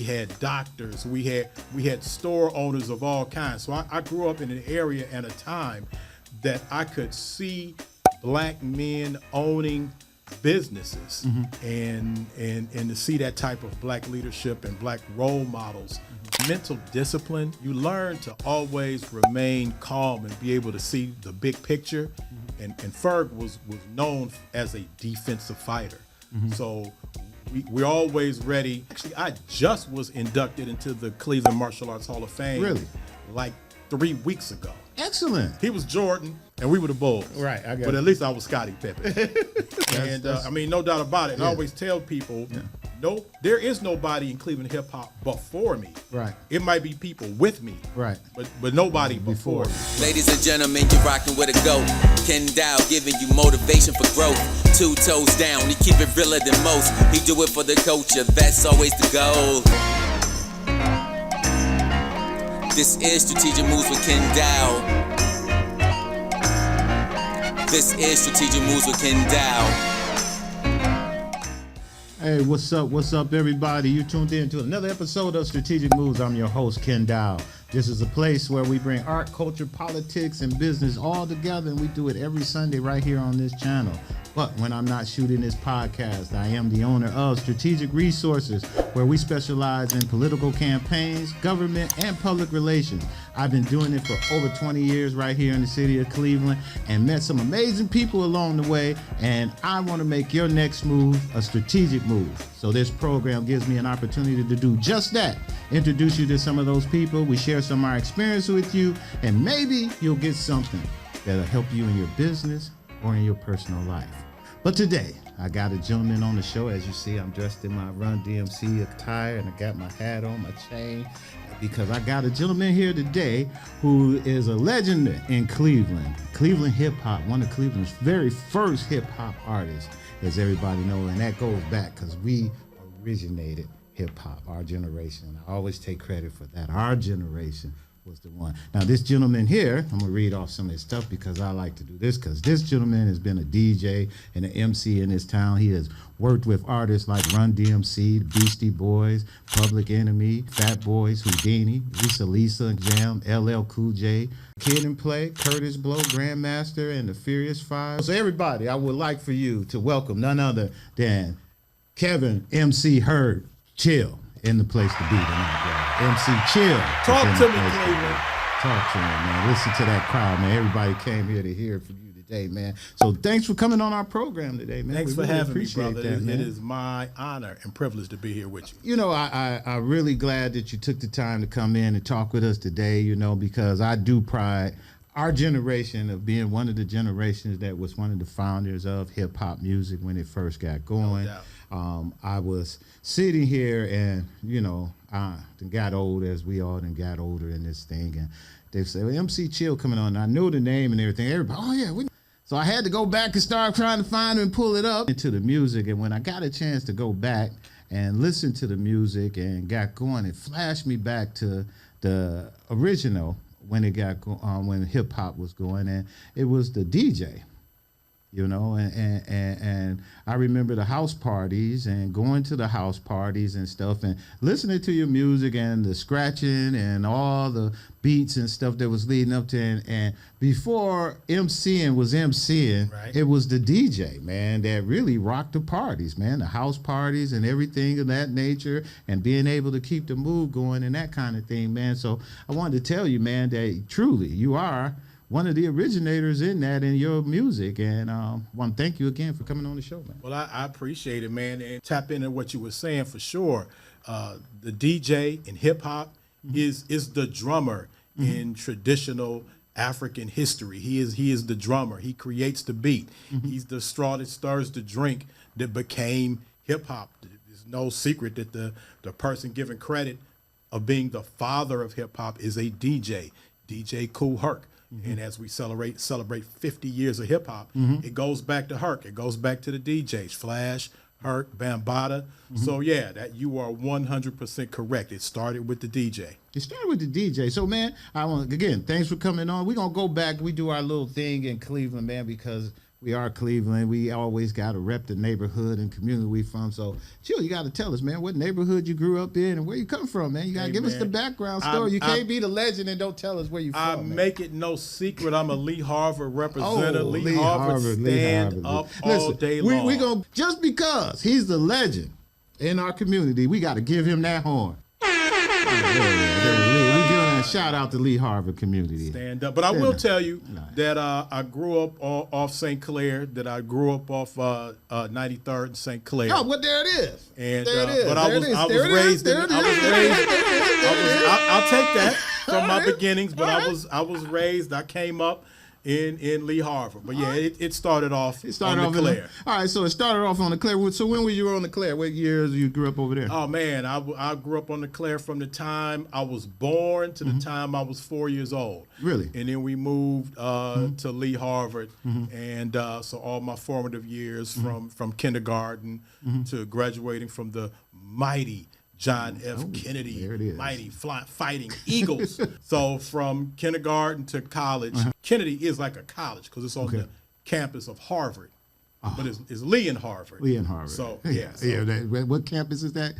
had doctors, we had store owners of all kinds. So I grew up in an area and a time that I could see black men owning businesses, and to see that type of black leadership and black role models, mental discipline. You learn to always remain calm and be able to see the big picture. And Ferg was known as a defensive fighter. So we're always ready. Actually, I just was inducted into the Cleveland Martial Arts Hall of Fame. Really? Like 3 weeks ago. Excellent. He was Jordan, and we were the Bulls. Right, I got But it. at least I was Scottie Pippen. And I mean, no doubt about it. And I always tell people, no, there is nobody in Cleveland hip hop before me. Right. It might be people with me. Right. But nobody before me. Ladies and gentlemen, you're rocking with a GOAT. Ken Dow giving you motivation for growth. 2 toes down, he keep it realer than most. He do it for the culture, that's always the goal. This is Strategic Moves with Ken Dow. This is Strategic Moves with Ken Dow. Hey, what's up, everybody? You tuned in to another episode of Strategic Moves. I'm your host, Ken Dow. This is a place where we bring art, culture, politics, and business all together, and we do it every Sunday right here on this channel. But when I'm not shooting this podcast, I am the owner of Strategic Resources, where we specialize in political campaigns, government, and public relations. I've been doing it for over 20 years right here in the city of Cleveland and met some amazing people along the way, and I want to make your next move a strategic move. So this program gives me an opportunity to do just that. Introduce you to some of those people, we share some of our experience with you, and maybe you'll get something that'll help you in your business or in your personal life. But today, I got a gentleman on the show. As you see, I'm dressed in my Run DMC attire, and I got my hat on, my chain, because I got a gentleman here today who is a legend in Cleveland. Cleveland hip-hop, one of Cleveland's very first hip-hop artists, as everybody knows, and that goes back because we originated hip-hop, our generation. I always take credit for that. Our generation was the one. Now, this gentleman here, I'm going to read off some of his stuff because I like to do this, because this gentleman has been a DJ and an MC in this town. He has worked with artists like Run DMC, the Beastie Boys, Public Enemy, Fat Boys, Houdini, Lisa Jam, LL Cool J, Kid and Play, Curtis Blow, Grandmaster, and the Furious Five. So everybody, I would like for you to welcome none other than Kevin MC Hurd Chill in the place to be tonight, bro. MC Chill. Talk to me, Cleveland. Talk to me, man. Listen to that crowd, man. Everybody came here to hear from you today, man. So thanks for coming on our program today, man. Thanks we for really having me, appreciate brother. that, man. It is my honor and privilege to be here with you. You know, I'm really glad that you took the time to come in and talk with us today, you know, because I do pride our generation of being one of the generations that was one of the founders of hip-hop music when it first got going. No doubt. I was sitting here and, you know, I got old as we all done got older in this thing. And they say, well, MC Chill coming on. And I knew the name and everything. Everybody, oh, yeah. So I had to go back and start trying to find and pull it up into the music. And when I got a chance to go back and listen to the music and got going, it flashed me back to the original when it got when hip hop was going. And it was the DJ. You know, and I remember the house parties and going to the house parties and stuff and listening to your music and the scratching and all the beats and stuff that was leading up to it. And before MCing was MCing, right, it was the DJ, man, that really rocked the parties, man, the house parties and everything of that nature and being able to keep the mood going and that kind of thing, man. So I wanted to tell you, man, that truly you are one of the originators in that in your music, and want to thank you again for coming on the show, man. Well, I appreciate it, man, and tap into what you were saying for sure. The DJ in hip hop is the drummer in traditional African history. He is the drummer. He creates the beat. He's the straw that stirs the drink that became hip hop. There's no secret that the person given credit of being the father of hip hop is a DJ, DJ Kool Herc. And as we celebrate 50 years of hip hop, it goes back to Herc. It goes back to the DJs, Flash, Herc, Bambaataa. So yeah, that you are 100% correct. It started with the DJ. It started with the DJ. So man, I want again, thanks for coming on. We're gonna go back. We do our little thing in Cleveland, man, because We are Cleveland. We always got to rep the neighborhood and community we from. So, Chill, you got to tell us, man, what neighborhood you grew up in and where you come from, man. You got to give us the background story. You can't be the legend and don't tell us where you from. I make it no secret. I'm a Lee Harvard representative. Lee Harvard stand up all day long. We gonna, just because he's the legend in our community, we got to give him that horn. We giving a shout out to Lee Harvard community. Stand up. But I will tell you that I grew up off St. Clair, that I grew up off 93rd and St. Clair. Oh, well, there it is. And there it is. But I was raised in, I'll take that from my beginnings, but I was raised, I came up in Lee Harvard. But yeah, it started off on the Clair. All right, so it started off on the Clair. So when were you on the Clair? What years you grew up over there? Oh, man, I grew up on the Clair from the time I was born to the time I was 4 years old. Really? And then we moved to Lee Harvard. And so all my formative years from kindergarten to graduating from the mighty John F. Kennedy, mighty fighting Eagles. So from kindergarten to college, Kennedy is like a college because it's on the campus of Harvard. But it's Lee and Harvard. Lee and Harvard. So, what campus is that?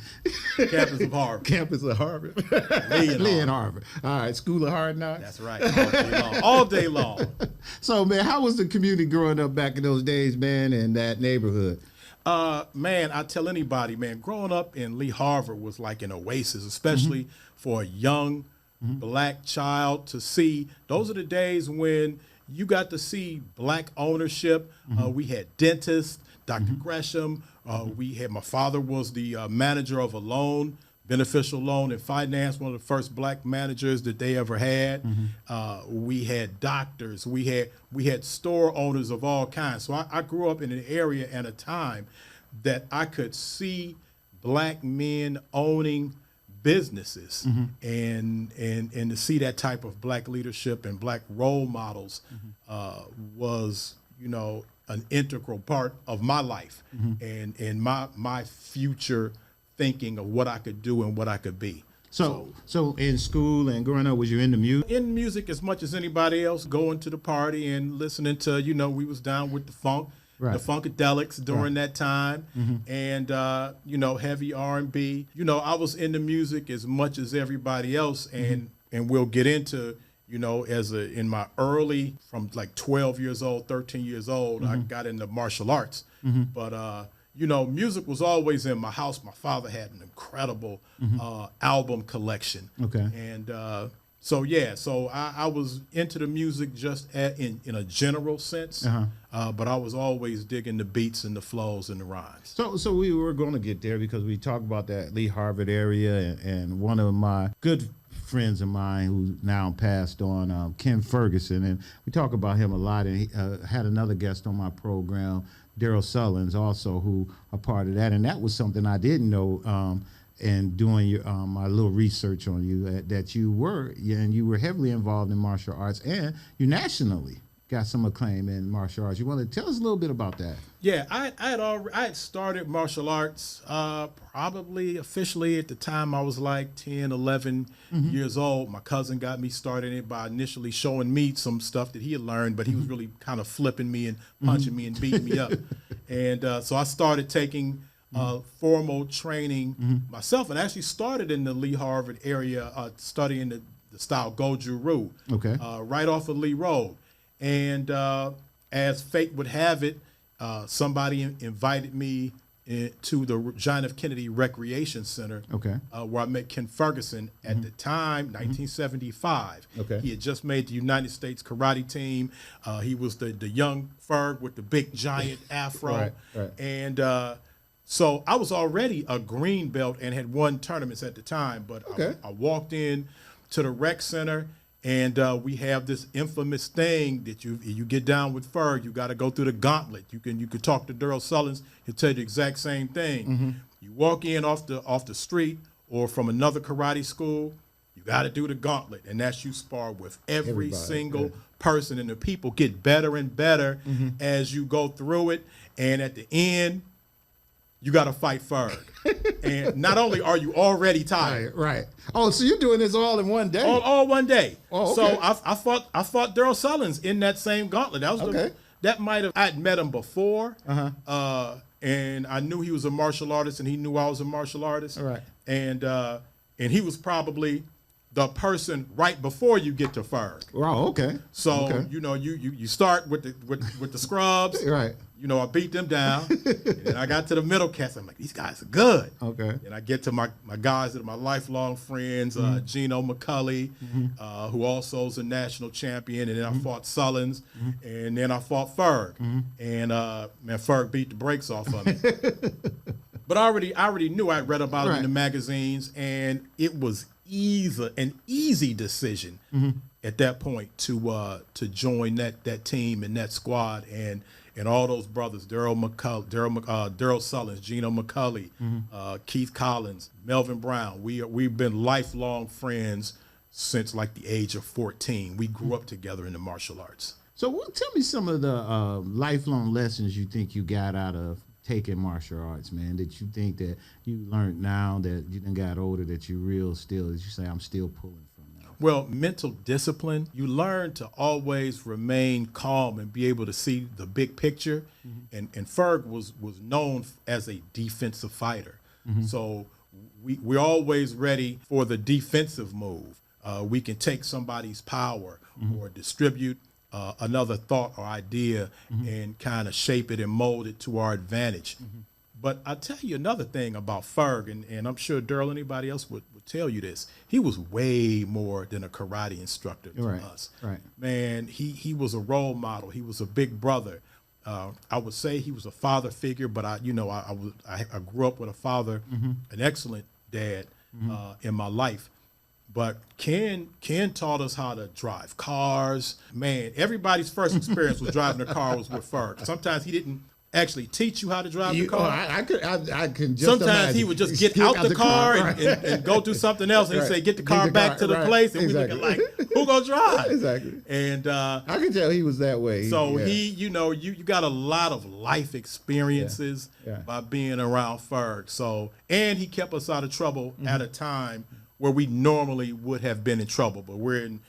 Campus of Harvard. Campus of Harvard. Lee and Harvard. All right, School of Hard Knocks. That's right. All day long. All day long. So, man, how was the community growing up back in those days, man, in that neighborhood? Man, I tell anybody, man, growing up in Lee Harvard was like an oasis, especially for a young black child to see. Those are the days when you got to see black ownership. We had dentists, Dr. Gresham. My father was the manager of a loan, beneficial loan and finance, one of the first black managers that they ever had. We had doctors. We had store owners of all kinds. So I grew up in an area and a time that I could see black men owning businesses and to see that type of black leadership and black role models was, an integral part of my life and my future thinking of what I could do and what I could be. So in school and growing up, was you into music? In music as much as anybody else, going to the party and listening to, we was down with the funk, the Funkadelics during that time, and, heavy R&B. I was into music as much as everybody else, and we'll get into, in my early, from like 12 years old, 13 years old, I got into martial arts. But, music was always in my house. My father had an incredible album collection. Okay. And so I was into the music just in a general sense, but I was always digging the beats and the flows and the rhymes. So we were going to get there because we talked about that Lee Harvard area, and one of my good friends of mine who now passed on, Ken Ferguson, and we talk about him a lot, and he had another guest on my program, Daryl Sullins, also, who a part of that, and that was something I didn't know in doing my little research on you, that you were heavily involved in martial arts, and you nationally got some acclaim in martial arts. You want to tell us a little bit about that? Yeah, I had started martial arts probably officially at the time I was like 10, 11 years old. My cousin got me started in it by initially showing me some stuff that he had learned, but he was really kind of flipping me and punching me and beating me up. And so I started taking formal training myself, and actually started in the Lee Harvard area studying the style Goju-Ryu, right off of Lee Road. And as fate would have it, somebody invited me to the John F. Kennedy Recreation Center, where I met Ken Ferguson at the time, 1975. He had just made the United States karate team. He was the young Ferg with the big giant afro. And so I was already a green belt and had won tournaments at the time. But I walked in to the rec center, and we have this infamous thing that you get down with Ferg, you got to go through the gauntlet. You could talk to Daryl Sullins, he'll tell you the exact same thing. You walk in off the street or from another karate school, you got to do the gauntlet, and that's you spar with every single person, and the people get better and better as you go through it, and at the end, you got to fight Ferg. And not only are you already tired. Right. Oh, so you're doing this all in one day? All one day. Oh, okay. So I fought Daryl Sullins in that same gauntlet. That that might have, I'd met him before, and I knew he was a martial artist, and he knew I was a martial artist. All right. And he was probably the person right before you get to Ferg. Oh, okay. So you start with the scrubs. Right. I beat them down, and then I got to the middle cats. I'm like, these guys are good. Okay. And I get to my guys that are my lifelong friends, Gino McCulley, who also is a national champion, and then I fought Sullins, and then I fought Ferg, and man, Ferg beat the brakes off of me. But I already knew. I read about it in the magazines, and it was an easy decision at that point to join that team and that squad, and all those brothers, Daryl Sullins, Gino McCulley, Keith Collins, Melvin Brown. We've been lifelong friends since like the age of 14. We grew up together in the martial arts. So tell me some of the lifelong lessons you think you got out of taking martial arts, man, that you think that you learned now that you done got older, that you say, I'm still pulling from now? Well, mental discipline. You learn to always remain calm and be able to see the big picture. And Ferg was known as a defensive fighter. So we're always ready for the defensive move. We can take somebody's power or distribute another thought or idea and kind of shape it and mold it to our advantage. But I'll tell you another thing about Ferg, and I'm sure Daryl, anybody else would tell you this. He was way more than a karate instructor to us. Right. Man, he was a role model. He was a big brother. I would say he was a father figure, but I grew up with a father, an excellent dad in my life. But Ken taught us how to drive cars. Man, everybody's first experience with driving a car was with Ferg. Sometimes he didn't actually teach you how to drive the car. I can just Sometimes imagine. he would just get out the car right. and go do something else, and he'd say, get the car back to the place, and we looking like, who gonna drive? Exactly. And I can tell he was that way. So you got a lot of life experiences by being around Ferg. So, and he kept us out of trouble at a time where we normally would have been in trouble, but we're in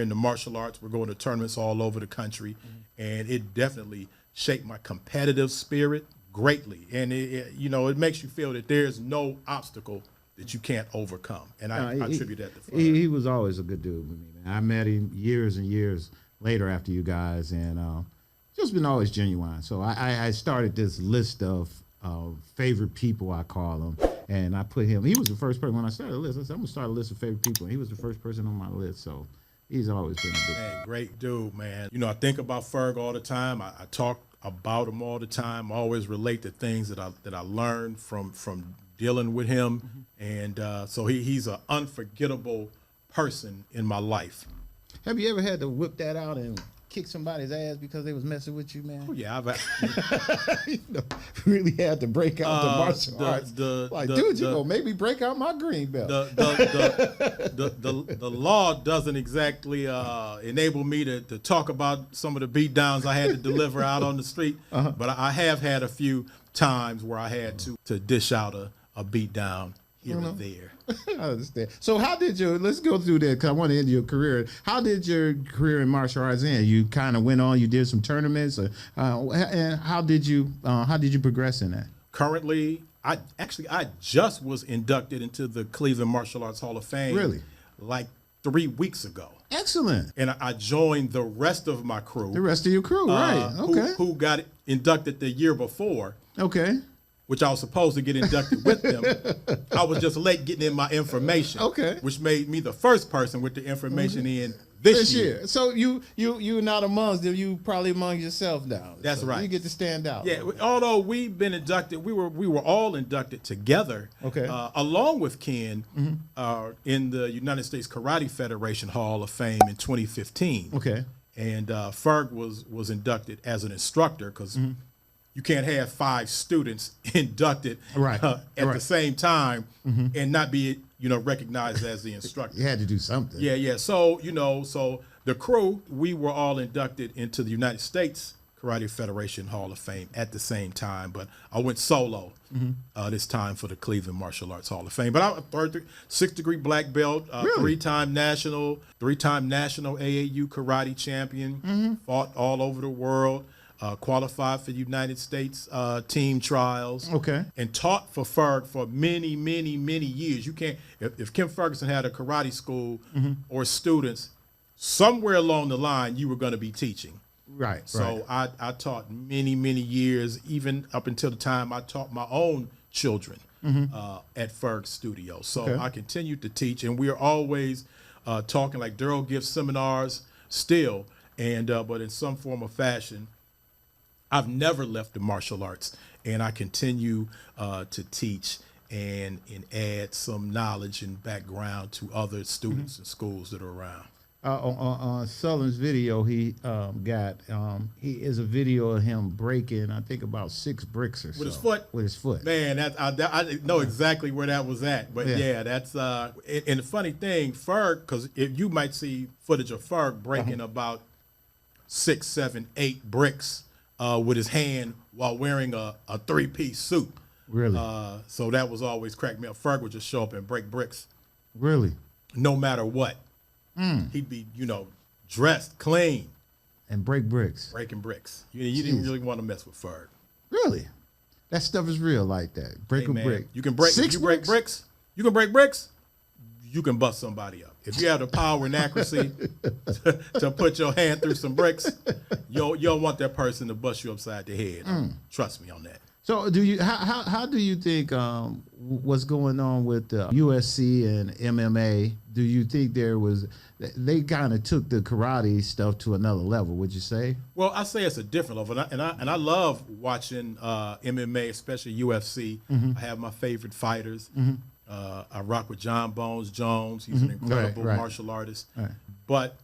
the martial arts. We're going to tournaments all over the country, and it definitely shaped my competitive spirit greatly. And it makes you feel that there's no obstacle that you can't overcome. And I attribute that to Ferg. He was always a good dude with me, man. I met him years and years later after you guys, and just been always genuine. So I started this list of favorite people, I call them. And I put him. He was the first person when I started a list. I said, I'm gonna start a list of favorite people. And he was the first person on my list. So he's always been a good great dude, man. I think about Ferg all the time. I talk about him all the time. I always relate to things that I learned from dealing with him. And so he's an unforgettable person in my life. Have you ever had to whip that out and kick somebody's ass because they was messing with you, man? Oh yeah, I've really had to break out the martial arts. Maybe break out my green belt. The law doesn't exactly enable me to talk about some of the beat downs I had to deliver out on the street, but I have had a few times where I had to dish out a beat down here and there. I understand. So let's go through that, because I want to end your career. How did your career in martial arts end? You kind of went on, you did some tournaments, and how did you progress in that? Currently, I just was inducted into the Cleveland Martial Arts Hall of Fame. Really? Like 3 weeks ago. Excellent. And I joined the rest of my crew. The rest of your crew, right. Okay. Who got inducted the year before. Okay. Which I was supposed to get inducted with them. I was just late getting in my information. Okay. Which made me the first person with the information in this year. So you're not amongst them. You probably among yourself now. That's right. You get to stand out. Yeah. Although we've been inducted, we were all inducted together. Okay. Along with Ken in the United States Karate Federation Hall of Fame in 2015. Okay. And Ferg was inducted as an instructor, because you can't have 5 students inducted at the same time and not be recognized as the instructor. You had to do something. Yeah. So so the crew, we were all inducted into the United States Karate Federation Hall of Fame at the same time, but I went solo this time for the Cleveland Martial Arts Hall of Fame. But I'm a 6th-degree black belt, Really? 3-time national AAU karate champion, fought all over the world. qualified for United States team trials. Okay. And taught for Ferg for many, many, many years. You can't, if Ken Ferguson had a karate school or students, somewhere along the line, you were going to be teaching. Right. So I taught many, many years, even up until the time I taught my own children at Ferg Studio. So I continued to teach, and we are always talking, like Daryl gives seminars still, and but in some form or fashion, I've never left the martial arts, and I continue to teach and add some knowledge and background to other students and schools that are around. On Sullen's video, he he is a video of him breaking, I think, about 6 bricks or so. With his foot? With his foot. Man, I know exactly where that was at. But yeah, that's and the funny thing, Ferg, because you might see footage of Ferg breaking about 6, 7, 8 bricks with his hand while wearing a 3-piece suit. Really? So that was always crack me up. Ferg would just show up and break bricks. Really? No matter what. He'd be, dressed clean. And break bricks. Breaking bricks. You didn't really want to mess with Ferg. Really? That stuff is real like that. Break a brick. You can break. If you break bricks, you can break bricks. You can bust somebody up. If you have the power and accuracy to put your hand through some bricks, you don't want that person to bust you upside the head. Trust me on that. So how do you think what's going on with USC and MMA? Do you think they kind of took the karate stuff to another level? Would you say? Well, I say it's a different level, and I love watching MMA, especially UFC. I have my favorite fighters. I rock with John Bones Jones. He's an incredible martial artist. Right. But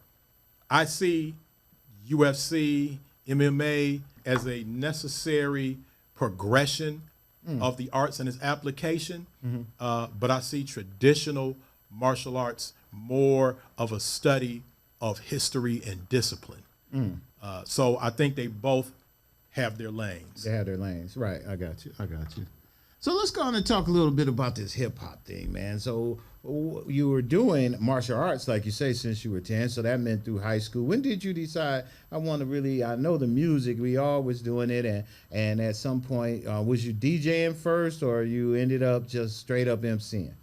I see UFC, MMA as a necessary progression of the arts and its application, but I see traditional martial arts more of a study of history and discipline. So I think they both have their lanes. They have their lanes, right? I got you. So let's go on and talk a little bit about this hip hop thing, man. So you were doing martial arts, like you say, since you were 10. So that meant through high school. When did you decide, I know the music, we always doing it. And at some point, was you DJing first, or you ended up just straight up MCing?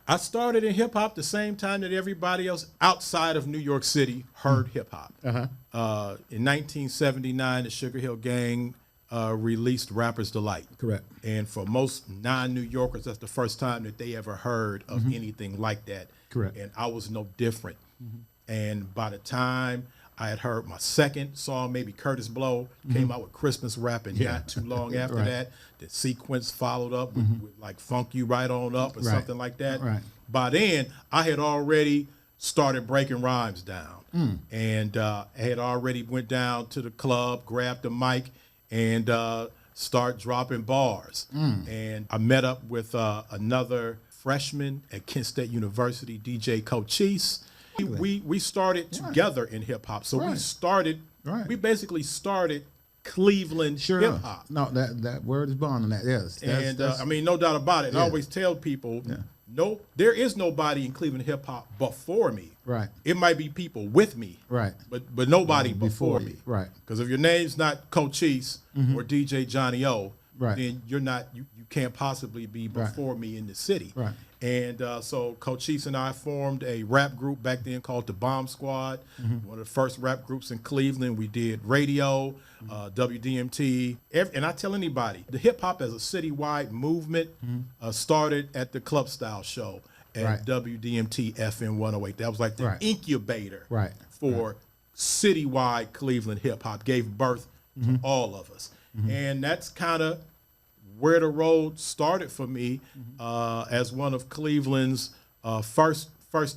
I started in hip hop the same time that everybody else outside of New York City heard hip hop. In 1979, the Sugar Hill Gang released Rapper's Delight. Correct. And for most non-New Yorkers, that's the first time that they ever heard of anything like that. Correct. And I was no different. And by the time I had heard my second song, maybe Curtis Blow came out with Christmas Rap, and not too long after that, the sequence followed up with like Funk You Right On Up or something like that. Right. By then, I had already started breaking rhymes down. And I had already went down to the club, grabbed the mic, and start dropping bars. And I met up with another freshman at Kent State University, DJ Cochise. We started together in hip hop. So we basically started Cleveland hip hop. No, that word is born on that. Yes. I mean, no doubt about it. And I always tell people, no, there is nobody in Cleveland hip hop before me. Right. It might be people with me. Right. But nobody before me. Right. Because if your name's not Cochise or DJ Johnny O, then you're not. You can't possibly be before me in the city. Right. And so Cochise and I formed a rap group back then called the Bomb Squad, one of the first rap groups in Cleveland. We did radio, WDMT. And I tell anybody, the hip hop as a citywide movement started at the Club Style show at WDMT FM 108. That was like the incubator for citywide Cleveland hip hop, gave birth to all of us. And that's kind of where the road started for me as one of Cleveland's first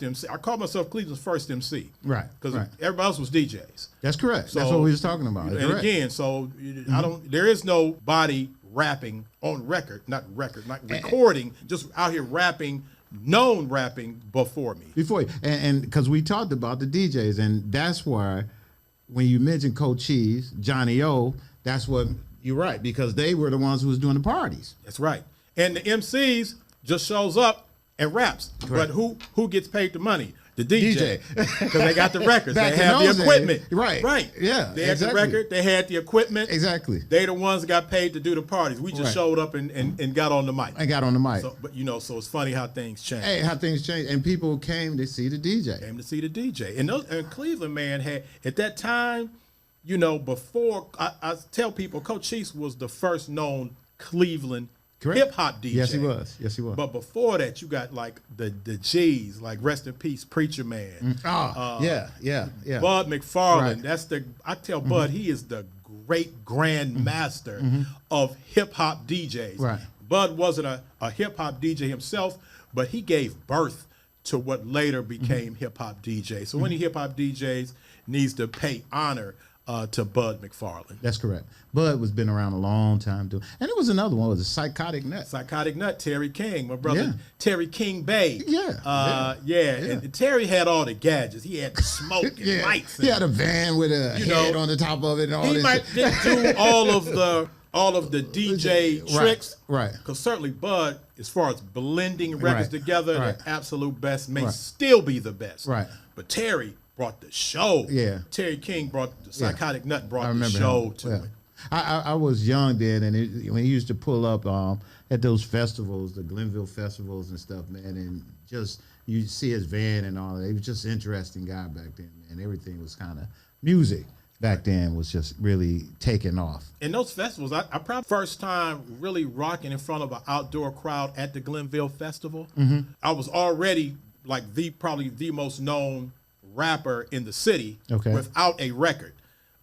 MC. I call myself Cleveland's first MC. Right. Because everybody else was DJs. That's correct. So, that's what we was talking about. And again, so there is nobody rapping on record, not recording, just out here rapping, known rapping before me. Before you. And because we talked about the DJs, and that's why when you mentioned Cochise, Johnny O, that's what you're right, because they were the ones who was doing the parties. That's right. And the MCs just shows up and raps. Correct. But who gets paid the money? The DJ, because they got the records, they have the equipment, right? Yeah, they had the record, they had the equipment, exactly. They the ones that got paid to do the parties. We just showed up and got on the mic. So, but so it's funny how things change. Hey, how things change, and people came to see the DJ. And Cleveland, man, had at that time, before I tell people, Coach Chiefs was the first known Cleveland hip hop DJ. Yes, he was. But before that, you got like the G's, like rest in peace, Preacher Man. Yeah. Bud McFarlane. Right. I tell Bud he is the great grand master of hip hop DJs. Right. Bud wasn't a hip hop DJ himself, but he gave birth to what later became hip hop DJs. So any hip hop DJs needs to pay honor to Bud McFarlane. That's correct. Bud was been around a long time too. And it was another one, was a Psychotic Nut. Psychotic Nut, Terry King, my brother, Terry King Bay. Yeah. And Terry had all the gadgets. He had the smoke and lights. He had a van with a head on the top of it and all this. He didn't do all of the DJ tricks. Right. Because certainly Bud, as far as blending records together, the absolute best may still be the best. Right. But Terry brought the show. Yeah. Terry King brought the Psychotic Nut brought the show to it. I was young then, and when he used to pull up at those festivals, the Glenville festivals and stuff, man, and just you see his van and all that. He was just an interesting guy back then, man. Everything was kind of music back then was just really taking off. In those festivals, I probably first time really rocking in front of an outdoor crowd at the Glenville Festival. I was already like probably the most known rapper in the city without a record.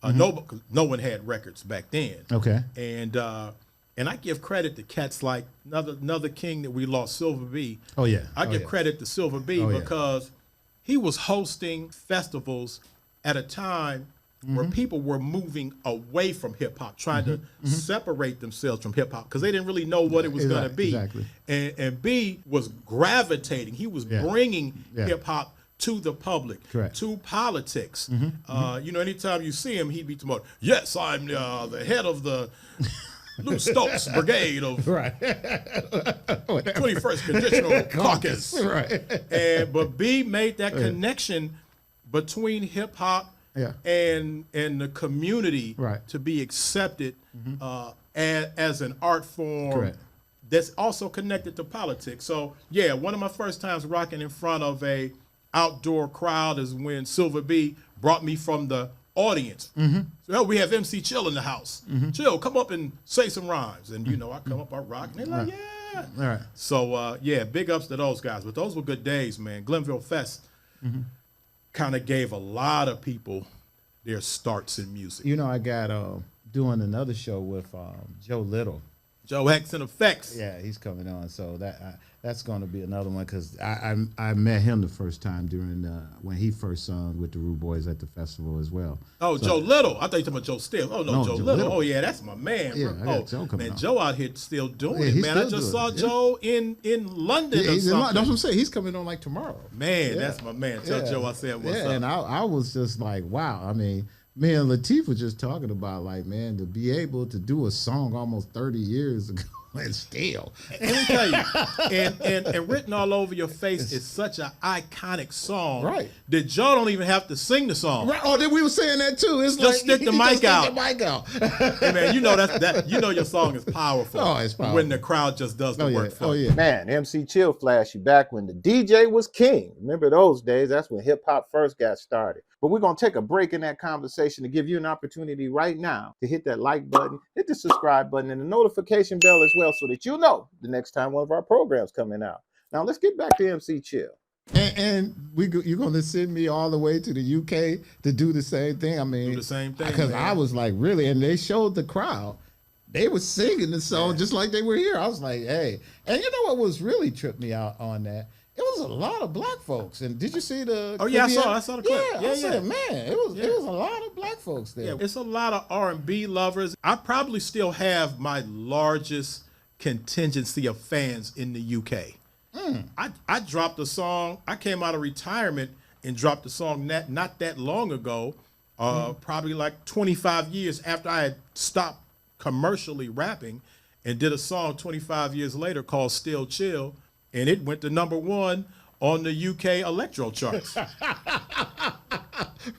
No one had records back then. Okay. And I give credit to cats like another king that we lost, Silver B. Oh yeah. I give credit to Silver B because he was hosting festivals at a time where people were moving away from hip hop, trying to separate themselves from hip hop because they didn't really know what it was going to be. Exactly. And B was gravitating. He was bringing hip hop to the public, to politics. Anytime you see him, he'd be talking about, yes, I'm the head of the Lou Stokes Brigade of 21st Congressional Caucus. But B made that connection between hip hop and the community to be accepted as an art form that's also connected to politics. So one of my first times rocking in front of a outdoor crowd is when Silver B brought me from the audience. So we have MC Chill in the house. Chill, come up and say some rhymes. And I come up, I rock, and they're like, yeah. All right. So big ups to those guys. But those were good days, man. Glenville Fest kind of gave a lot of people their starts in music. I got doing another show with Joe Little. Joe X and Effects. Yeah, he's coming on. So that's going to be another one because I met him the first time during when he first sung with the Rude Boys at the festival as well. Oh, so, Joe Little. I thought you were talking about Joe Still. Oh, no, Joe Little. Oh, yeah, that's my man. Yeah, Joe coming on. Joe out here still doing it, man. I just saw Joe in London or something. That's what I'm saying. He's coming on like tomorrow. Man, that's my man. Tell Joe I said what's up. And I was just like, wow. I mean, me and Latif were just talking about, like, man, to be able to do a song almost 30 years ago and still. And let me tell you, and Written All Over Your Face is such an iconic song that Joe don't even have to sing the song. Right. Oh, then we were saying that too. It's just like, stick the mic out. Stick the mic out. Hey, man, your song is powerful. Oh, it's powerful. When the crowd just does the work for you. Man, MC Chill flashed you back when the DJ was king. Remember those days? That's when hip hop first got started. But we're going to take a break in that conversation to give you an opportunity right now to hit that like button, hit the subscribe button, and the notification bell as well so that you know the next time one of our programs coming out. Now, let's get back to MC Chill. And you're going to send me all the way to the UK to do the same thing? I mean, do the same thing. Because I was like, really? And they showed the crowd. They were singing the song just like they were here. I was like, hey. And you know what was really tripped me out on that? It was a lot of black folks. And did you see the? Oh yeah, I saw the clip. Yeah, I said, man, it was a lot of black folks there. Yeah, it's a lot of R&B lovers. I probably still have my largest contingency of fans in the UK. I dropped a song. I came out of retirement and dropped a song not that long ago, probably like 25 years after I had stopped commercially rapping, and did a song 25 years later called Still Chill. And it went to #1 on the UK electro charts.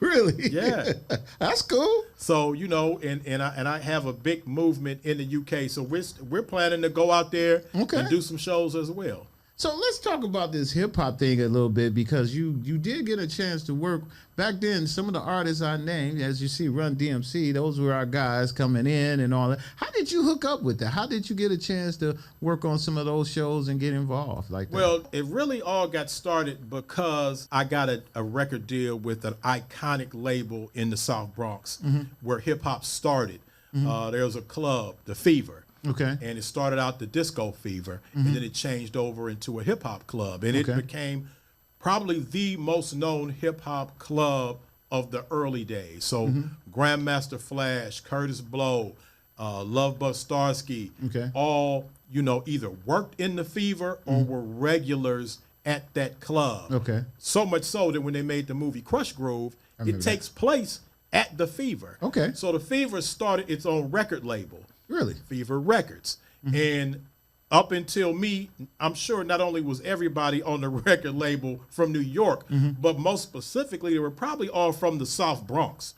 Really? Yeah. That's cool. So, you know, and I have a big movement in the UK. So we're planning to go out there and do some shows as well. So let's talk about this hip hop thing a little bit, because you did get a chance to work back then. Some of the artists I named, as you see, Run DMC, those were our guys coming in and all that. How did you hook up with that? How did you get a chance to work on some of those shows and get involved like that? Well, it really all got started because I got a record deal with an iconic label in the South Bronx where hip hop started. There was a club, The Fever. Okay. And it started out the Disco Fever, and then it changed over into a hip hop club, and it became probably the most known hip hop club of the early days. So Grandmaster Flash, Curtis Blow, Lovebug Starsky, all, you know, either worked in the Fever or were regulars at that club. Okay. So much so that when they made the movie Crush Groove, it takes place at the Fever. Okay. So the Fever started its own record label. Really? Fever Records. And up until me, I'm sure not only was everybody on the record label from New York, but most specifically, they were probably all from the South Bronx,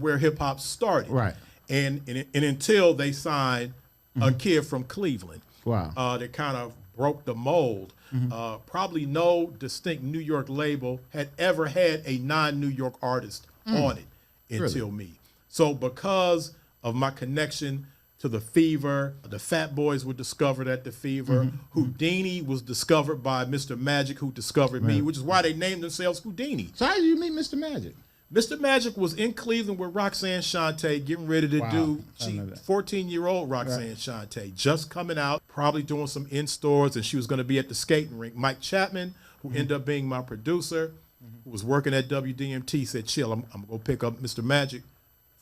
where hip hop started. Right. And until they signed a kid from Cleveland, that kind of broke the mold. Probably no distinct New York label had ever had a non-New York artist on it until me. So because of my connection to the Fever, the Fat Boys were discovered at the Fever. Houdini was discovered by Mr. Magic, who discovered me, which is why they named themselves Houdini. So how did you meet Mr. Magic? Mr. Magic was in Cleveland with Roxanne Shante, getting ready to do 14-year-old Roxanne Shante, just coming out, probably doing some in-stores, and she was going to be at the skating rink. Mike Chapman, who ended up being my producer, who was working at WDMT, said, chill, I'm going to go pick up Mr. Magic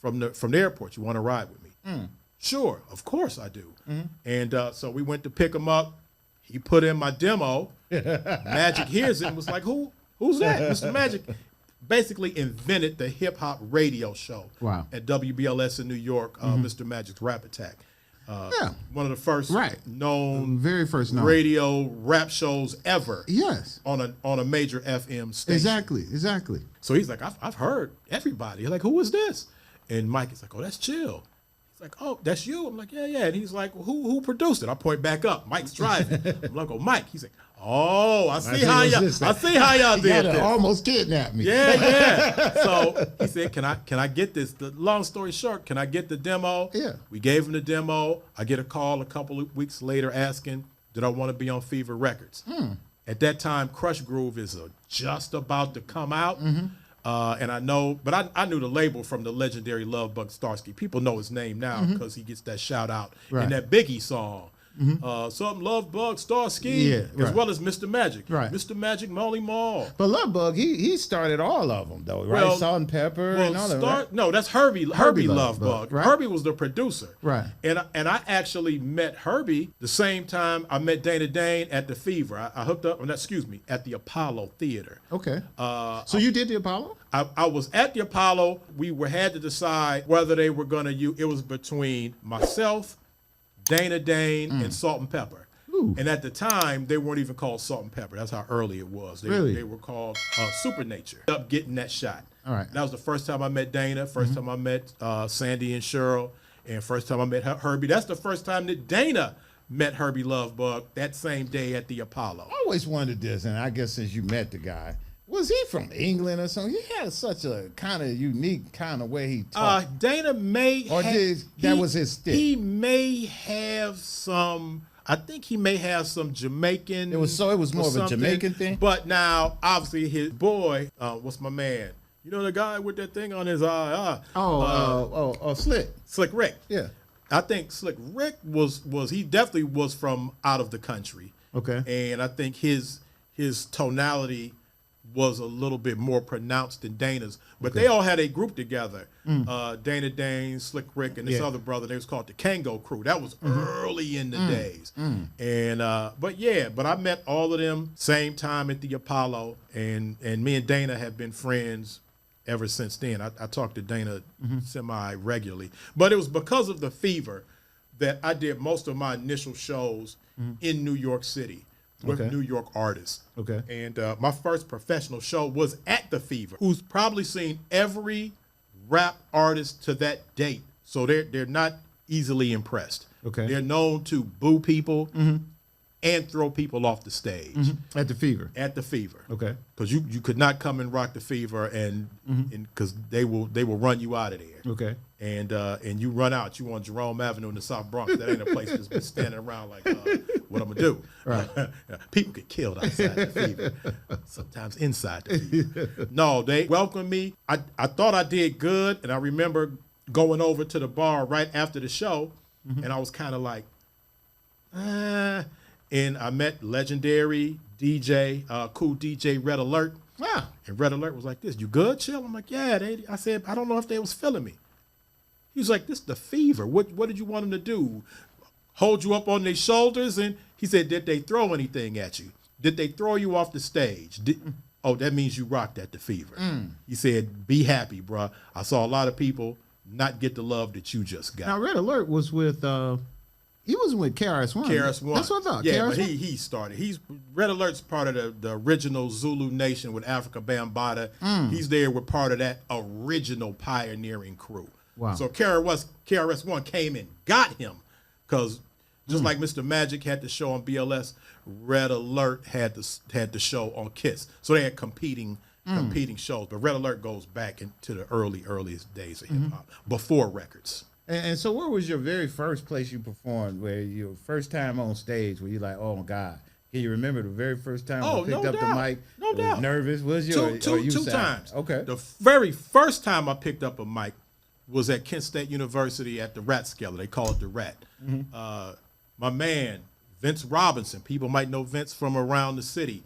from the airport. You want to ride with me? Sure, of course I do. And so we went to pick him up. He put in my demo. Magic hears it and was like, who's that? Mr. Magic basically invented the hip-hop radio show at WBLS in New York, Mr. Magic's Rap Attack. One of the first known radio rap shows ever. Yes. On a major FM station. Exactly. So he's like, I've heard everybody. He's like, who is this? And Mike is like, oh, that's Chill. Like, oh, that's you? I'm like, yeah. And he's like, well, who produced it? I point back up. Mike's driving. I'm like, oh, Mike. He's like, oh, I see how y'all did this. Almost kidnapped me. Yeah. So he said, can I get this? The long story short, can I get the demo? Yeah. We gave him the demo. I get a call a couple of weeks later asking, did I want to be on Fever Records? At that time, Crush Groove is just about to come out. And I know, but I knew the label from the legendary Lovebug Starsky. People know his name now because he gets that shout out in that Biggie song. Something Lovebug Starsky, as well as Mr. Magic. Mr. Magic, Molly Mall. But Lovebug, he started all of them though, right? Salt and Pepper and all that. Right? No, that's Herbie Lovebug. Right? Herbie was the producer. Right. And I actually met Herbie the same time I met Dana Dane at the Fever. I hooked up, at the Apollo Theater. Okay. So you did the Apollo? I was at the Apollo. We had to decide whether they were going to use. It was between myself, Dana Dane, and Salt and Pepper. Ooh. And at the time, they weren't even called Salt and Pepper. That's how early it was. They were called Supernature. Up getting that shot. All right. That was the first time I met Dana. First time I met Sandy and Cheryl, and first time I met Herbie. That's the first time that Dana met Herbie Lovebug that same day at the Apollo. I always wondered this, and I guess since you met the guy, was he from England or something? He had such a kind of unique kind of way he talked. Dana may that was his stick. He may have some. I think he may have some Jamaican. It was more of a Jamaican thing. But now, obviously, his boy, what's my man? You know the guy with that thing on his eye? Slick Rick. Yeah. I think Slick Rick was he definitely was from out of the country. Okay. And I think his tonality was a little bit more pronounced than Dana's. But they all had a group together. Dana Dane, Slick Rick, and this other brother. They was called the Kango Crew. That was early in the days. And but I met all of them same time at the Apollo, and me and Dana have been friends ever since then. I talked to Dana semi-regularly. But it was because of the Fever that I did most of my initial shows in New York City. with Okay. New York artists. Okay. And my first professional show was at the Fever, who's probably seen every rap artist to that date. So they're not easily impressed. Okay. They're known to boo people and throw people off the stage At the Fever. at the Fever. Okay. Because you could not come and rock the Fever and because they will run you out of there. Okay. And you run out. You on Jerome Avenue in the South Bronx. That ain't a place just be standing around like what I'm gonna do. Right. People get killed outside the Fever. Sometimes inside the Fever. No, they welcomed me. I thought I did good, and I remember going over to the bar right after the show, and I was kind of like, and I met legendary DJ, cool DJ Red Alert. Wow. And Red Alert was like this, you good, Chill? I'm like, yeah. I said, I don't know if they was feeling me. He was like, this the Fever. What did you want them to do? Hold you up on their shoulders? And he said, did they throw anything at you? Did they throw you off the stage? Oh, that means you rocked at the Fever. He said, be happy, bruh. I saw a lot of people not get the love that you just got. Now, Red Alert was with, he wasn't with KRS-One. KRS-One. That's what I thought. Yeah, KRS-One? but he started. Red Alert's part of the original Zulu Nation with Africa Bambaataa. He's there with part of that original pioneering crew. Wow. So KRS-One came and got him because just like Mr. Magic had the show on BLS, Red Alert had the show on KISS. So they had competing shows. But Red Alert goes back into the earliest days of hip hop before records. And so where was your very first place you performed, where your first time on stage, where you're like, oh, my God. Can you remember the very first time you picked up the mic? No doubt. Was nervous? Was you? Two times. Okay. The very first time I picked up a mic was at Kent State University at the Rat Skeller. They call it the Rat. My man, Vince Robinson. People might know Vince from around the city,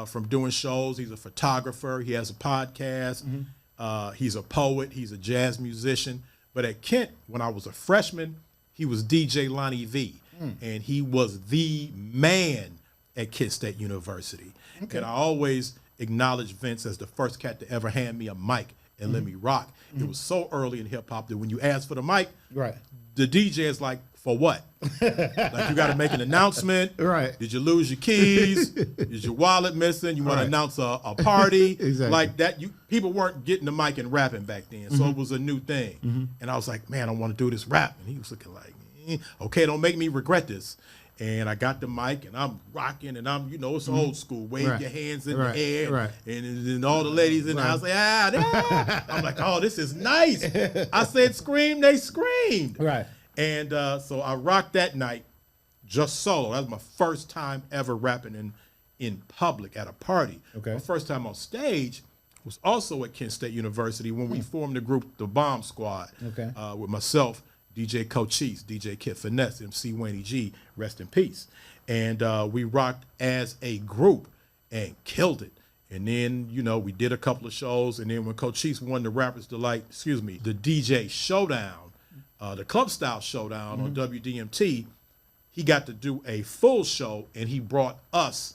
from doing shows. He's a photographer. He has a podcast. He's a poet. He's a jazz musician. But at Kent, when I was a freshman, he was DJ Lonnie V. And he was the man at Kent State University. Okay. And I always acknowledge Vince as the first cat to ever hand me a mic and let me rock. It was so early in hip hop that when you ask for the mic, the DJ is like, for what? Like, you got to make an announcement. Right. Did you lose your keys? Is your wallet missing? You want to announce a party? Exactly. Like that. People weren't getting the mic and rapping back then, so it was a new thing. And I was like, man, I want to do this rap. And he was looking like, okay, don't make me regret this. And I got the mic, and I'm rocking, and I'm, it's old school. Wave your hands in the air, and all the ladies in the house say, I'm like, oh, this is nice. I said scream, they screamed. Right. And so I rocked that night just solo. That was my first time ever rapping in public at a party. Okay. My first time on stage was also at Kent State University when we formed the group, the Bomb Squad, with myself, DJ Cochise, DJ Kid Finesse, MC Wayne G, rest in peace. And we rocked as a group and killed it. And then, we did a couple of shows. And then when Cochise won the Rappers Delight, the DJ Showdown, the Club Style Showdown on WDMT, he got to do a full show, and he brought us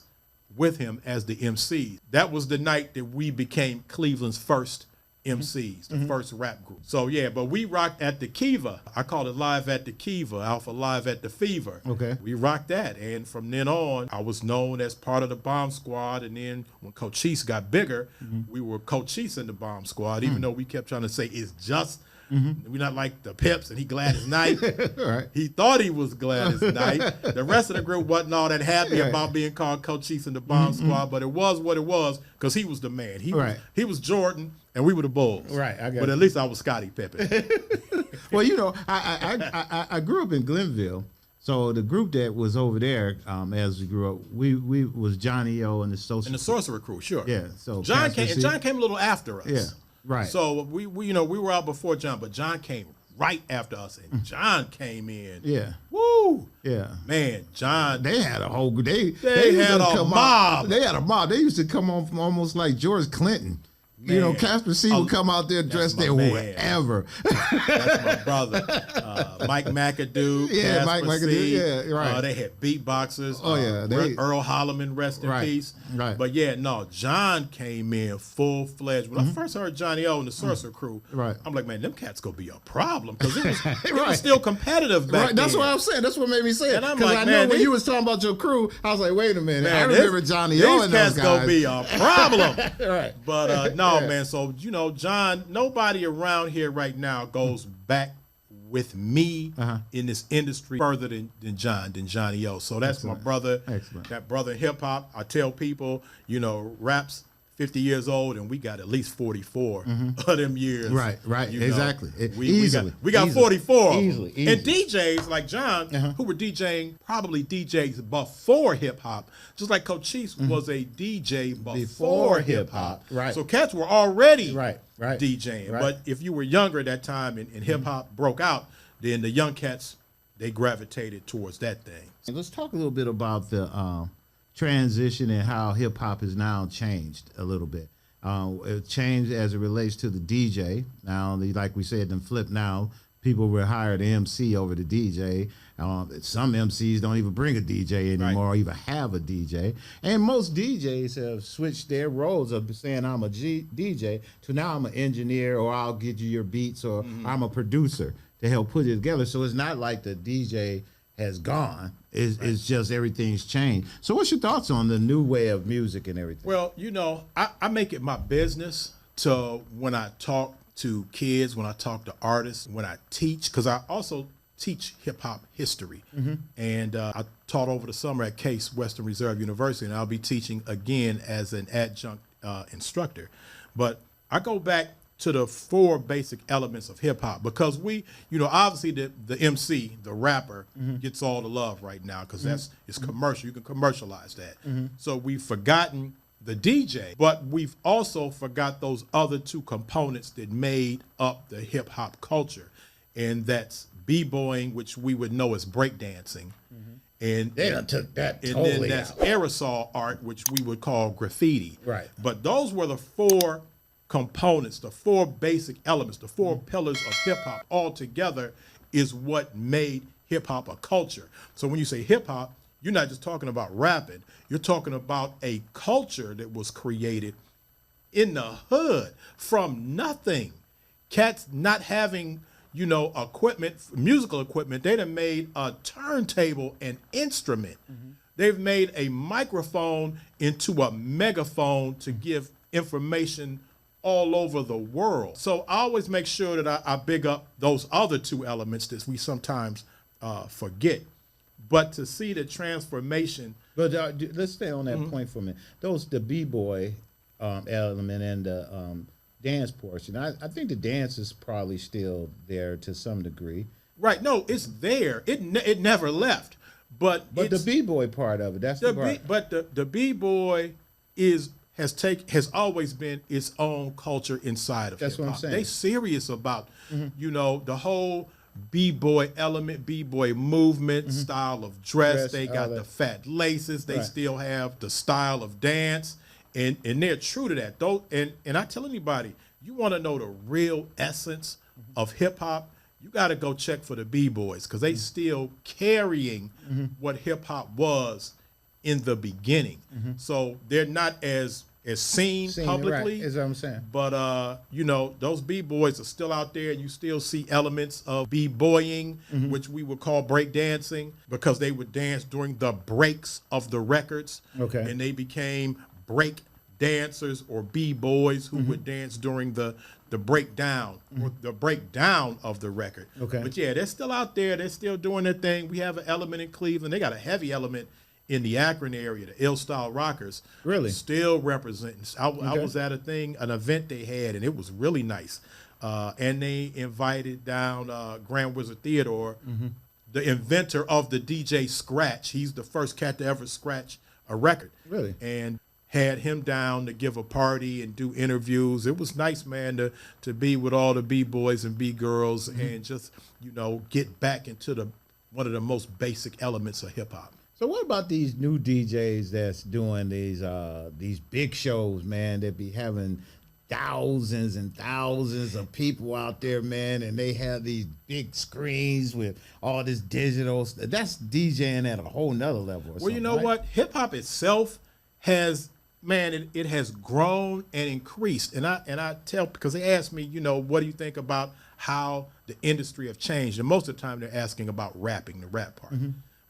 with him as the MCs. That was the night that we became Cleveland's first MCs, the first rap group. So yeah, but we rocked at the Kiva. I called it Live at the Kiva, Alpha Live at the Fever. Okay. We rocked that, and from then on, I was known as part of the Bomb Squad. And then when Cochise got bigger, we were Cochise in the Bomb Squad, even though we kept trying to say it's just. We're not like the Pips, and he Gladys Knight. Right. He thought he was Gladys Knight. The rest of the group wasn't all that happy about being called Cochise in the Bomb Squad, but it was what it was because he was the man. He was Jordan, and we were the Bulls. Right, I got But you. at least I was Scottie Pippen. Well, I grew up in Glenville, so the group that was over there, as we grew up, we was Johnny O and the Social. And the Sorcerer Crew, sure. Yeah. So John Pastor came a little after us. Yeah. Right. So we were out before John, but John came right after us, and John came in. Yeah. Woo. Yeah. Man, John. They had a whole. They had used to a come mob. They had a mob. They used to come on from almost like George Clinton. You know, Man. Casper C would come out there dressed my there man. wherever. That's my brother. Mike McAdoo, Yeah, Mike Casper McAdoo, C. yeah, right. They had beatboxers. Oh, yeah, Earl Holliman, rest in Right, peace. right. But yeah, no, John came in full-fledged. When I first heard Johnny O and the Sorcerer Crew, Right. I'm like, man, them cats gonna be a problem because it was Right. still competitive back Right, that's then. what I'm saying. That's what made me say it. And I'm Because like, I know man, when they- you was talking about your crew, I was like, wait a minute. Man, I remember Johnny O these and those cats guys. gonna be a problem. Right. But no, man. So John, nobody around here right now goes back with me in this industry further than Johnny O. So that's my brother. Excellent. That brother in hip hop. I tell people, rap's 50 years old, and we got at least 44 of them years. Right, exactly. Easily. We got 44 of them. Easily. And DJs like John, who were DJing, probably DJs before hip hop, just like Coach Chiefs was a DJ before hip hop. Right. So cats were already Right. DJing. Right. But if you were younger at that time and hip hop broke out, then the young cats, they gravitated towards that thing. Let's talk a little bit about the transition and how hip hop has now changed a little bit. It changed as it relates to the DJ. Now, like we said, them flip now. People will hire the MC over the DJ. Some MCs don't even bring a DJ anymore, or even have a DJ. And most DJs have switched their roles of saying I'm a DJ to now I'm an engineer, or I'll get you your beats, or I'm a producer to help put it together. So it's not like the DJ has gone. It's just everything's changed. So what's your thoughts on the new way of music and everything? Well, I make it my business to, when I talk to kids, when I talk to artists, when I teach, because I also teach hip-hop history. And I taught over the summer at Case Western Reserve University, and I'll be teaching again as an adjunct instructor. But I go back to the 4 basic elements of hip-hop, because we, obviously the MC, the rapper, gets all the love right now, because it's commercial. You can commercialize that. So we've forgotten the DJ, but we've also forgot those other 2 components that made up the hip-hop culture, and that's b-boying, which we would know as breakdancing, and They done took that and totally then that's out. aerosol art, which we would call graffiti. Right. But those were the 4 components, the 4 basic elements, the 4 pillars of hip-hop all together is what made hip-hop a culture. So when you say hip-hop, you're not just talking about rapping. You're talking about a culture that was created in the hood from nothing. Cats not having, equipment, musical equipment. They done made a turntable an instrument. They've made a microphone into a megaphone to give information all over the world. So I always make sure that I big up those other 2 elements that we sometimes forget. But to see the transformation. But let's stay on that point for a minute. The b-boy element and the dance portion. I think the dance is probably still there to some degree. Right. No, it's there. It never left. But the b-boy part of it, that's the part. But the b-boy has always been its own culture inside of That's hip-hop. what I'm saying. They serious about, the whole b-boy element, b-boy movement, style of dress. They got the fat laces. They still have the style of dance, and they're true to that. And I tell anybody, you want to know the real essence of hip-hop, you got to go check for the b-boys, because they still carrying what hip-hop was in the beginning. So they're not as seen publicly. Right, is what I'm saying. But those b-boys are still out there, and you still see elements of b-boying, which we would call break dancing, because they would dance during the breaks of the records. Okay. And they became break dancers or b-boys who would dance during the breakdown or the breakdown of the record. Okay. But yeah, they're still out there. They're still doing their thing. We have an element in Cleveland. They got a heavy element in the Akron area, the Ill Style Rockers. Really? Still representing. I was at an event they had, and it was really nice. And they invited down Grand Wizard Theodore, the inventor of the DJ Scratch. He's the first cat to ever scratch a record. Really? And had him down to give a party and do interviews. It was nice, man, to be with all the B-boys and B-girls and just, get back into one of the most basic elements of hip-hop. So what about these new DJs that's doing these big shows, man, that be having thousands and thousands of people out there, man, and they have these big screens with all this digital stuff. That's DJing at a whole nother level. Well, you know what? Hip hop itself has, man, it has grown and increased. And I tell, because they ask me, what do you think about how the industry have changed? And most of the time they're asking about rapping, the rap part.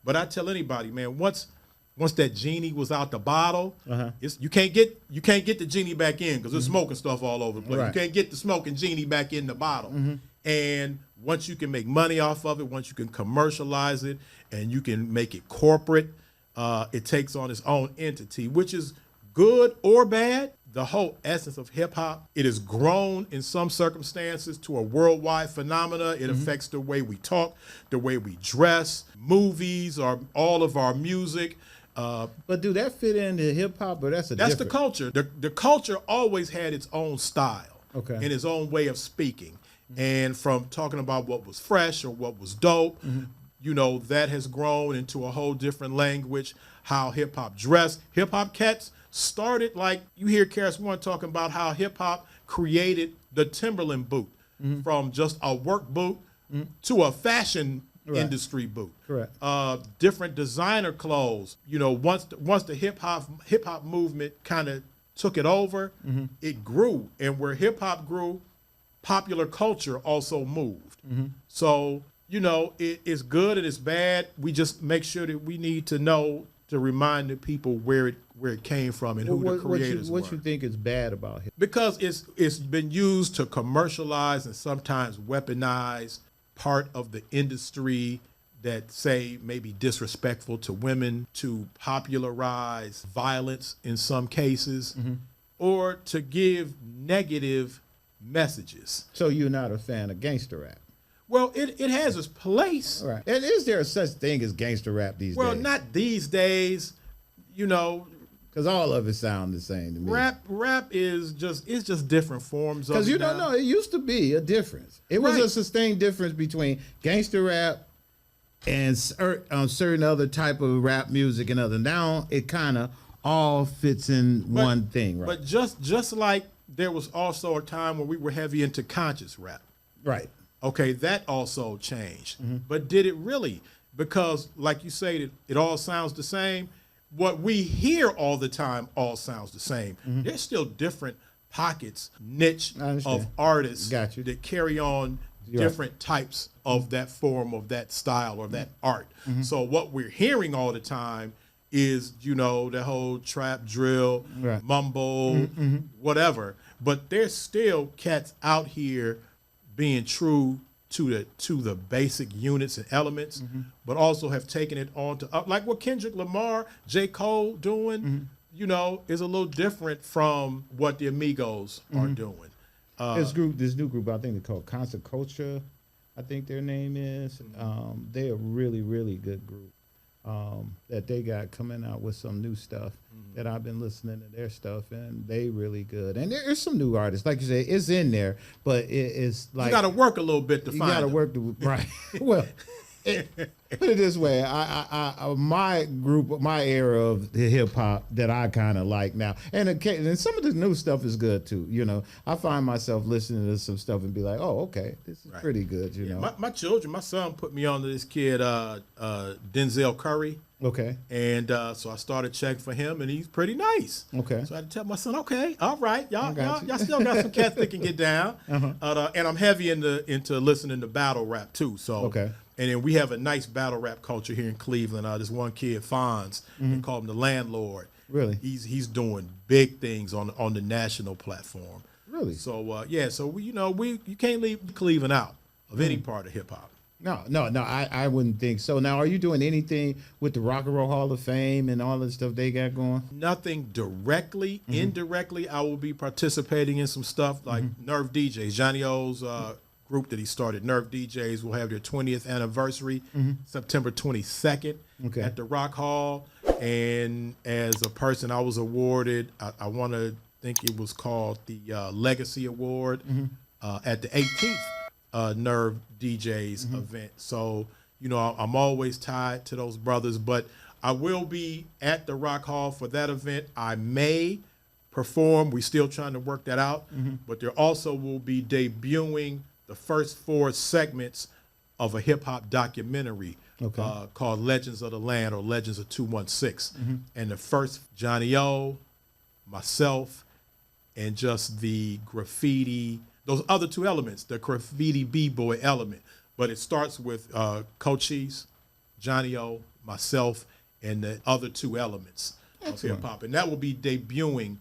But I tell anybody, man, once that genie was out the bottle, you can't get the genie back in because there's smoking stuff all over the place. Right. You can't get the smoking genie back in the bottle. And once you can make money off of it, once you can commercialize it, and you can make it corporate, it takes on its own entity, which is good or bad. The whole essence of hip hop, it has grown in some circumstances to a worldwide phenomena. It affects the way we talk, the way we dress, movies, or all of our music. But do that fit into hip hop, or that's the different? culture. The culture always had its own style, and its own way of speaking. And from talking about what was fresh or what was dope, that has grown into a whole different language. How hip hop dressed, hip hop cats started, like you hear Karis One talking about how hip hop created the Timberland boot from just a work boot to a fashion industry boot. Correct. Different designer clothes. Once the hip hop movement kind of took it over, it grew, and where hip hop grew, popular culture also moved. So it is good and it's bad. We just make sure that we need to know to remind the people where it came from and who the creators were. What you think is bad about hip? Because it's been used to commercialize and sometimes weaponize part of the industry that say maybe disrespectful to women, to popularize violence in some cases, or to give negative messages. So you're not a fan of gangster rap? Well, it has its place. All right. And is there such thing as gangster rap these days? Well, not these days, because all of it sound the same to me. Rap is just different forms of it. Because you now. don't know, it used to be a difference. It was a sustained difference between gangster rap and certain other type of rap music and other. Now it kind of all fits in one thing, right? But just like there was also a time where we were heavy into conscious rap. Right. Okay, that also changed. But did it really? Because like you say, it all sounds the same. What we hear all the time all sounds the same. There's still different pockets, niche of artists that carry on different types of that form, of that style, or that art. So what we're hearing all the time is, the whole trap, drill, mumble, whatever. But there's still cats out here being true to the basic units and elements, but also have taken it on to like what Kendrick Lamar, J. Cole doing, is a little different from what the Amigos are doing. This new group, I think they're called Concert Culture, I think their name is. They're a really, really good group that they got coming out with some new stuff that I've been listening to their stuff, and they really good. And there's some new artists, like you say, it's in there, but it's like you got to work a little bit to find. You got to work right. Well, put it this way, my group, my era of the hip hop that I kind of like now, and some of the new stuff is good too. I find myself listening to some stuff and be like, oh, okay, this is pretty good. My children, my son put me on to this kid, Denzel Curry. Okay. And so I started checking for him, and he's pretty nice. Okay. So I had to tell my son, okay, all right, y'all still got some cats that can get down. And I'm heavy into listening to battle rap too. So okay. And then we have a nice battle rap culture here in Cleveland. This one kid, Fonz, they call him the Landlord. Really? He's doing big things on the national platform. Really? So so you can't leave Cleveland out of any part of hip hop. No, I wouldn't think so. Now, are you doing anything with the Rock and Roll Hall of Fame and all the stuff they got going? Nothing directly. Indirectly, I will be participating in some stuff like Nerve DJs. Johnny O's group that he started, Nerve DJs, will have their 20th anniversary September 22nd at the Rock Hall. And as a person, I was awarded, I want to think it was called the Legacy Award at the 18th Nerve DJs event. So, I'm always tied to those brothers, but I will be at the Rock Hall for that event. I may perform. We're still trying to work that out. But there also will be debuting the first 4 segments of a hip-hop documentary called Legends of the Land, or Legends of 216. And the first, Johnny O, myself, and just the graffiti, those other 2 elements, the graffiti b-boy element. But it starts with Cochise, Johnny O, myself, and the other 2 elements of hip-hop. And that will be debuting,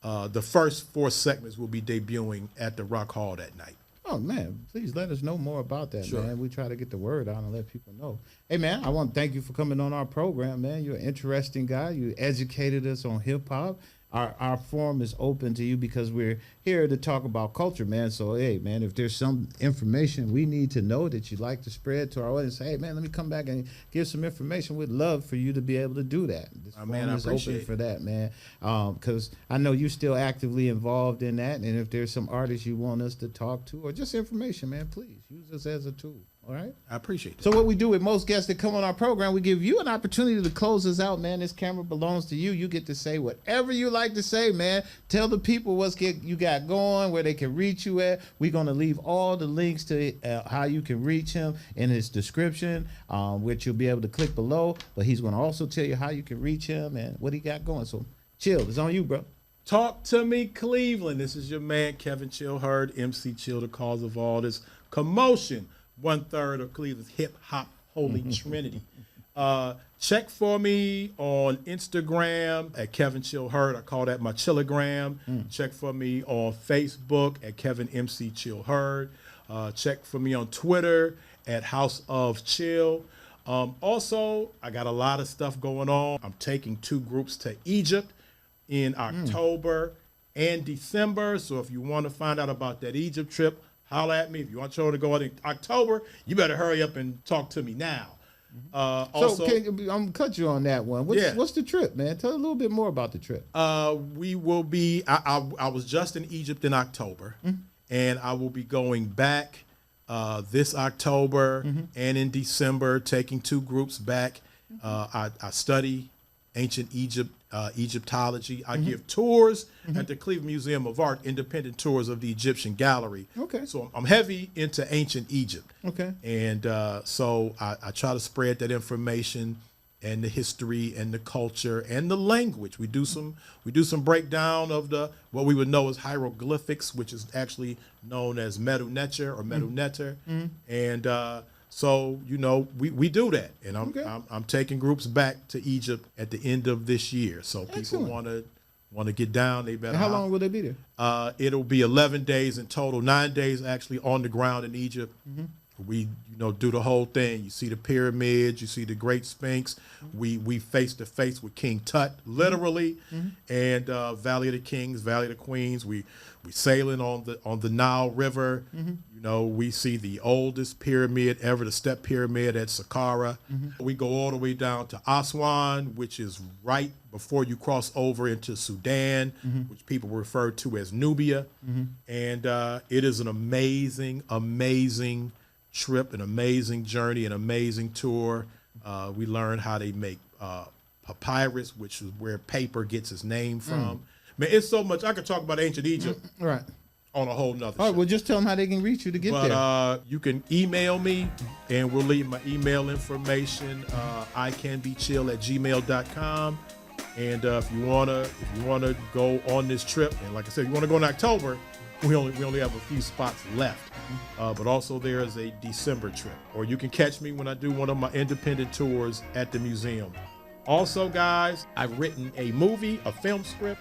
the first 4 segments will be debuting at the Rock Hall that night. Oh, man, please let us know more about that, Sure. man. We try to get the word out and let people know. Hey, man, I want to thank you for coming on our program, man. You're an interesting guy. You educated us on hip-hop. Our forum is open to you because we're here to talk about culture, man. So, hey, man, if there's some information we need to know that you'd like to spread to our audience, hey, man, let me come back and give some information. We'd love for you to be able to do that. This forum man, I is appreciate open for that, man, because I know you're still actively involved in that. And if there's some artists you want us to talk to or just information, man, please use us as a tool. All right. I appreciate that. So what we do with most guests that come on our program, we give you an opportunity to close us out, man. This camera belongs to you. You get to say whatever you like to say, man. Tell the people what's you got going, where they can reach you at. We're going to leave all the links to how you can reach him in his description, which you'll be able to click below. But he's going to also tell you how you can reach him and what he got going. So Chill, it's on you, bro. Talk to me, Cleveland. This is your man, Kevin Chill Hurd, MC Chill, the cause of all this commotion. 1/3 of Cleveland's hip-hop holy trinity. Check for me on Instagram at Kevin Chill Hurd. I call that my Chillagram. Check for me on Facebook at Kevin MC Chill Hurd. Check for me on Twitter at House of Chill. Also, I got a lot of stuff going on. I'm taking 2 groups to Egypt in October and December. So if you want to find out about that Egypt trip, holla at me. If you want y'all to go out in October, you better hurry up and talk to me now. Also, I'm gonna cut you on that one. What's the trip, man? Tell a little bit more about the trip. we will be. I was just in Egypt in October, and I will be going back this October and in December, taking 2 groups back. I study ancient Egyptology. I give tours at the Cleveland Museum of Art, independent tours of the Egyptian Gallery. Okay. So I'm heavy into ancient Egypt. Okay. And so I try to spread that information and the history and the culture and the language. We do some breakdown of what we would know as hieroglyphics, which is actually known as Medu Neter or Medu Neter. And so, we do that, and I'm taking groups back to Egypt at the end of this year. So people want to get down, they better. And how long will they be there? It'll be 11 days in total, 9 days actually on the ground in Egypt. We do the whole thing. You see the pyramids, you see the Great Sphinx. We face to face with King Tut, literally, and Valley of the Kings, Valley of the Queens. We sailing on the Nile River. We see the oldest pyramid ever, the Step Pyramid at Saqqara. We go all the way down to Aswan, which is right before you cross over into Sudan, which people refer to as Nubia. And it is an amazing, amazing trip, an amazing journey, an amazing tour. We learn how they make papyrus, which is where paper gets its name from. Man, it's so much. I could talk about ancient Egypt on a whole nother show. All right, well, just tell them how they can reach you to get there. But you can email me, and we'll leave my email information, icanbechill@gmail.com. And if you wanna go on this trip, and like I said, you wanna go in October, we only have a few spots left. But also there is a December trip, or you can catch me when I do one of my independent tours at the museum. Also, guys, I've written a film script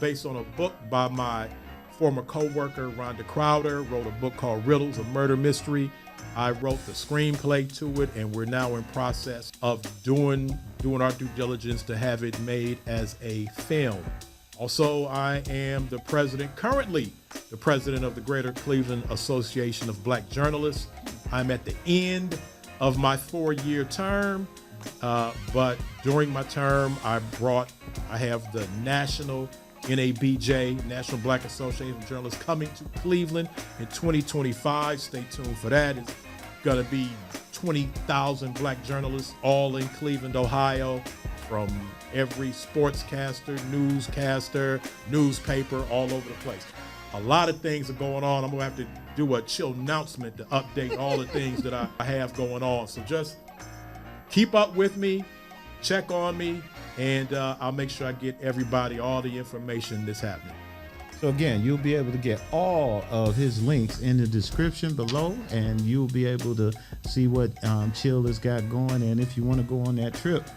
based on a book by my former co-worker Rhonda Crowder. Wrote a book called Riddles, a Murder Mystery. I wrote the screenplay to it, and we're now in process of doing our due diligence to have it made as a film. Also, I am currently the president of the Greater Cleveland Association of Black Journalists. I'm at the end of my 4-year term, but during my term, I have the National NABJ, National Black Association of Journalists, coming to Cleveland in 2025. Stay tuned for that. It's going to be 20,000 black journalists all in Cleveland, Ohio, from every sportscaster, newscaster, newspaper, all over the place. A lot of things are going on. I'm going to have to do a chill announcement to update all the things that I have going on. So just keep up with me, check on me, and I'll make sure I get everybody all the information that's happening. So again, you'll be able to get all of his links in the description below, and you'll be able to see what Chill has got going. And if you want to go on that trip,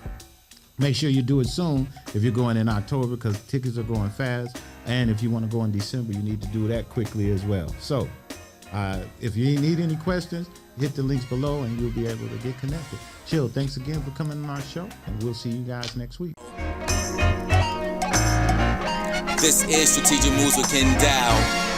make sure you do it soon if you're going in October, because tickets are going fast. And if you want to go in December, you need to do that quickly as well. So if you need any questions, hit the links below and you'll be able to get connected. Chill, thanks again for coming on our show, and we'll see you guys next week. This is Strategic Moves with Ken Dow.